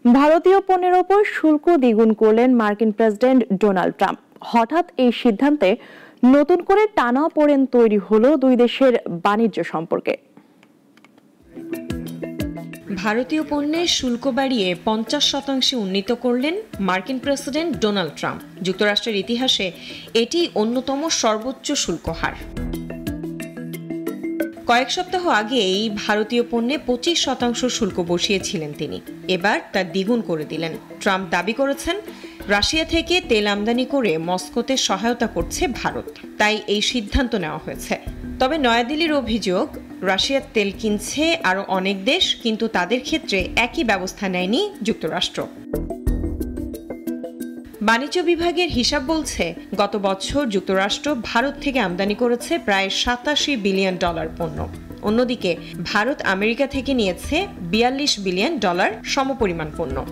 ভারতীয় পণ্যের ওপর শুল্ক দ্বিগুণ করলেন মার্কিন প্রেসিডেন্ট ডোনাল্ড ট্রাম্প। হঠাৎ এই সিদ্ধান্তে নতুন করে টানাপোড়েন তৈরি হলো দুই দেশের বাণিজ্য সম্পর্কে। ভারতীয় পণ্যের শুল্ক বাড়িয়ে 50% উন্নীত করলেন মার্কিন প্রেসিডেন্ট ডোনাল্ড ট্রাম্প। যুক্তরাষ্ট্রের ইতিহাসে এটি অন্যতম সর্বোচ্চ শুল্ক হার। কয়েক সপ্তাহ আগেই ভারতীয় পণ্যে 25% শুল্ক বসিয়েছিলেন তিনি। এবার তা দ্বিগুণ করে দিলেন। ট্রাম্প দাবি করেছেন, রাশিয়া থেকে তেল আমদানি করে মস্কোতে সহায়তা করছে ভারত, তাই এই সিদ্ধান্ত নেওয়া হয়েছে। তবে নয়াদিল্লির অভিযোগ, রাশিয়ার তেল কিনছে আরও অনেক দেশ, কিন্তু তাদের ক্ষেত্রে একই ব্যবস্থা নেয়নি যুক্তরাষ্ট্র। বাণিজ্য বিভাগের হিসাব বলছে, গত বছর যুক্তরাষ্ট্র ভারত থেকে আমদানি করেছে প্রায় $87 বিলিয়ন পণ্য। অন্যদিকে ভারত আমেরিকা থেকে নিয়েছে $42 বিলিয়ন সমপরিমাণ পণ্য।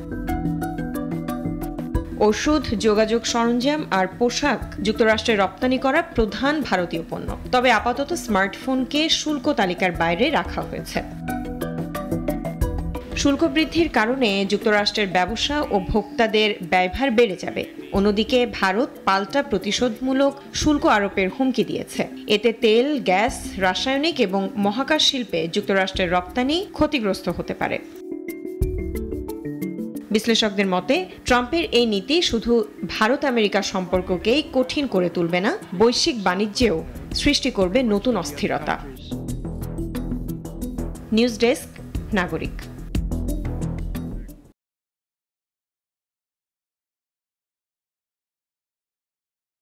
ওষুধ, যোগাযোগ সরঞ্জাম আর পোশাক যুক্তরাষ্ট্রে রপ্তানি করা প্রধান ভারতীয় পণ্য। তবে আপাতত স্মার্টফোনকে শুল্ক তালিকার বাইরে রাখা হয়েছে। শুল্ক বৃদ্ধির কারণে যুক্তরাষ্ট্রের ব্যবসা ও ভোক্তাদের ব্যয়ভার বেড়ে যাবে। অন্যদিকে ভারত পাল্টা প্রতিশোধমূলক শুল্ক আরোপের হুমকি দিয়েছে। এতে তেল, গ্যাস, রাসায়নিক এবং মহাকাশ শিল্পে যুক্তরাষ্ট্রের রপ্তানি ক্ষতিগ্রস্ত হতে পারে। বিশ্লেষকদের মতে, ট্রাম্পের এই নীতি শুধু ভারত আমেরিকা সম্পর্ককেই কঠিন করে তুলবে না, বৈশ্বিক বাণিজ্যেও সৃষ্টি করবে নতুন অস্থিরতা। নিউজ ডেস্ক, নাগরিক।